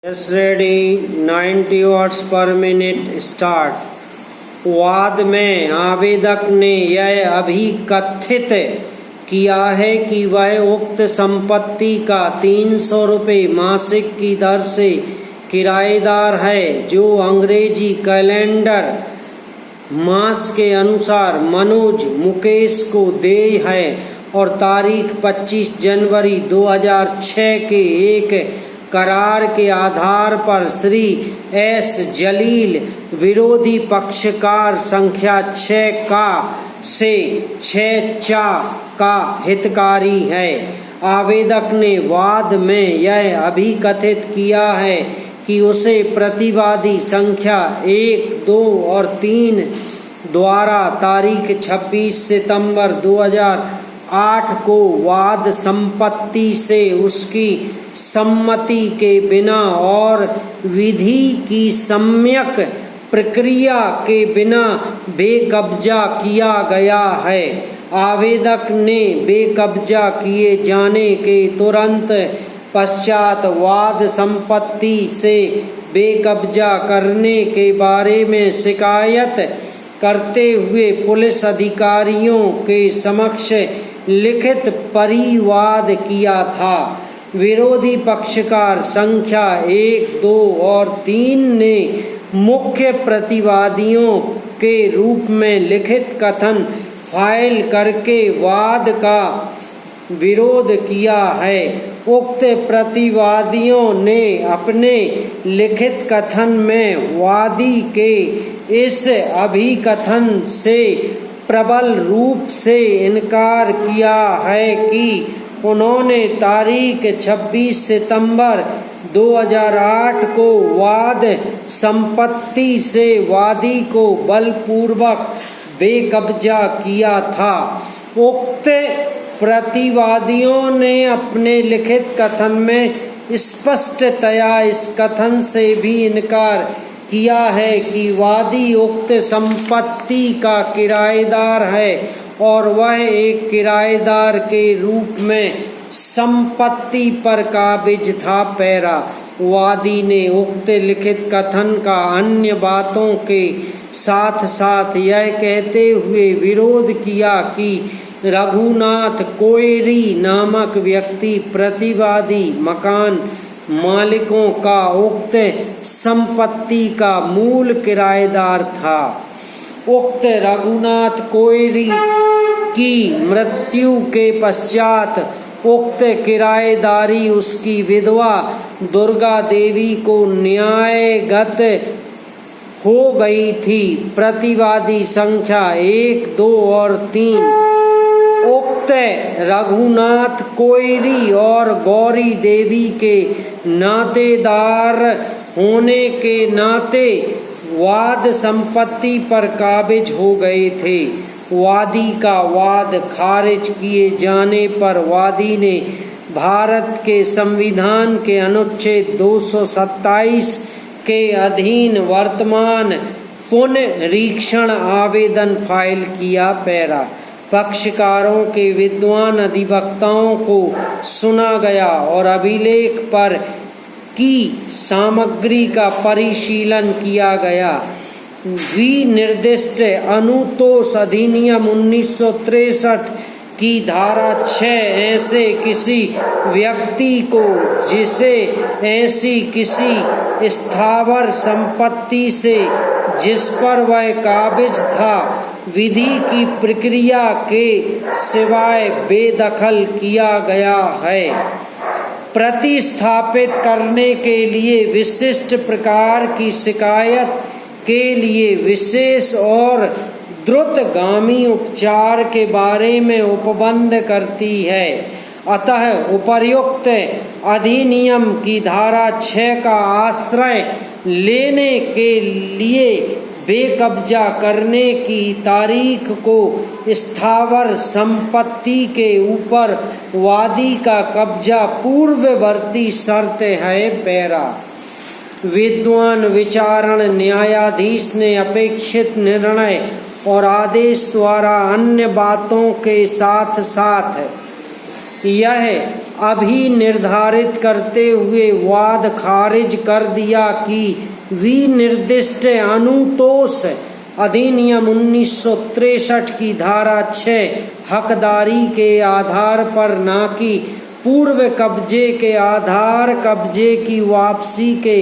Yes, ready. 90 words per minute. Start. वाद में आवेदक ने यह अभिकथित किया है कि वह उक्त संपत्ति का 300 रुपये मासिक की दर से किराएदार है, जो अंग्रेजी कैलेंडर मास के अनुसार मनोज मुकेश को देय है और तारीख 25 जनवरी 2006 के एक करार के आधार पर श्री एस जलील विरोधी पक्षकार संख्या 6 का से 6 का हितकारी है। आवेदक ने वाद में यह अभिकथित किया है कि उसे प्रतिवादी संख्या 1, 2 और 3 द्वारा तारीख 26 सितंबर 2008 को वाद संपत्ति से उसकी सम्मति के बिना और विधि की सम्यक प्रक्रिया के बिना बेकब्जा किया गया है। आवेदक ने बेकब्जा किए जाने के तुरंत पश्चात वाद संपत्ति से बेकब्जा करने के बारे में शिकायत करते हुए पुलिस अधिकारियों के समक्ष लिखित परिवाद किया था। विरोधी पक्षकार संख्या 1, 2 और 3 ने मुख्य प्रतिवादियों के रूप में लिखित कथन फाइल करके वाद का विरोध किया है। उक्त प्रतिवादियों ने अपने लिखित कथन में वादी के इस अभिकथन से प्रबल रूप से इनकार किया है कि उन्होंने तारीख 26 सितंबर 2008 को वाद संपत्ति से वादी को बलपूर्वक बेकब्जा किया था। उक्त प्रतिवादियों ने अपने लिखित कथन में स्पष्टतया इस कथन से भी इनकार किया है कि वादी उक्त संपत्ति का किराएदार है और वह एक किराएदार के रूप में संपत्ति पर काबिज था। पैरा वादी ने उक्त लिखित कथन का अन्य बातों के साथ साथ यह कहते हुए विरोध किया कि रघुनाथ कोयरी नामक व्यक्ति प्रतिवादी मकान मालिकों का उक्त संपत्ति का मूल किराएदार था। उक्त रघुनाथ कोयरी की मृत्यु के पश्चात उक्त किराएदारी उसकी विधवा दुर्गा देवी को न्यायगत हो गई थी। प्रतिवादी संख्या 1, 2 और 3 उक्त रघुनाथ कोयरी और गौरी देवी के नातेदार होने के नाते वाद संपत्ति पर काबिज हो गए थे। वादी का वाद खारिज किए जाने पर वादी ने भारत के संविधान के अनुच्छेद 227 के अधीन वर्तमान पुनरीक्षण आवेदन फाइल किया। पैरा पक्षकारों के विद्वान अधिवक्ताओं को सुना गया और अभिलेख पर की सामग्री का परिशीलन किया गया। विनिर्दिष्ट अनुतोष अधिनियम 1963 की धारा 6 ऐसे किसी व्यक्ति को जिसे ऐसी किसी स्थावर संपत्ति से जिस पर वह काबिज था विधि की प्रक्रिया के सिवाय बेदखल किया गया है, प्रतिस्थापित करने के लिए विशिष्ट प्रकार की शिकायत के लिए विशेष और द्रुतगामी उपचार के बारे में उपबंध करती है। अतः उपर्युक्त अधिनियम की धारा 6 का आश्रय लेने के लिए बेकब्जा करने की तारीख को स्थावर संपत्ति के ऊपर वादी का कब्जा पूर्ववर्ती शर्त है। पैरा विद्वान विचारण न्यायाधीश ने अपेक्षित निर्णय और आदेश द्वारा अन्य बातों के साथ साथ यह अभी निर्धारित करते हुए वाद खारिज कर दिया कि विनिर्दिष्ट अनुतोष अधिनियम 1963 की धारा 6 हकदारी के आधार पर न कि पूर्व कब्जे के आधार कब्जे की वापसी के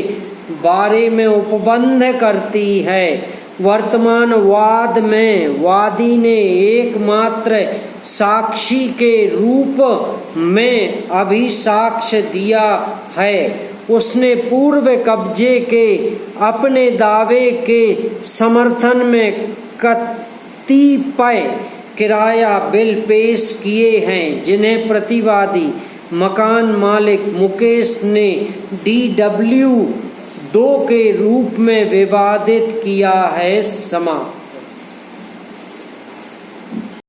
बारे में उपबंध करती है। वर्तमान वाद में वादी ने एकमात्र साक्षी के रूप में अभिसाक्ष्य दिया है। उसने पूर्व कब्जे के अपने दावे के समर्थन में कतिपय किराया बिल पेश किए हैं, जिन्हें प्रतिवादी मकान मालिक मुकेश ने DW 2 के रूप में विवादित किया है। समाप्त।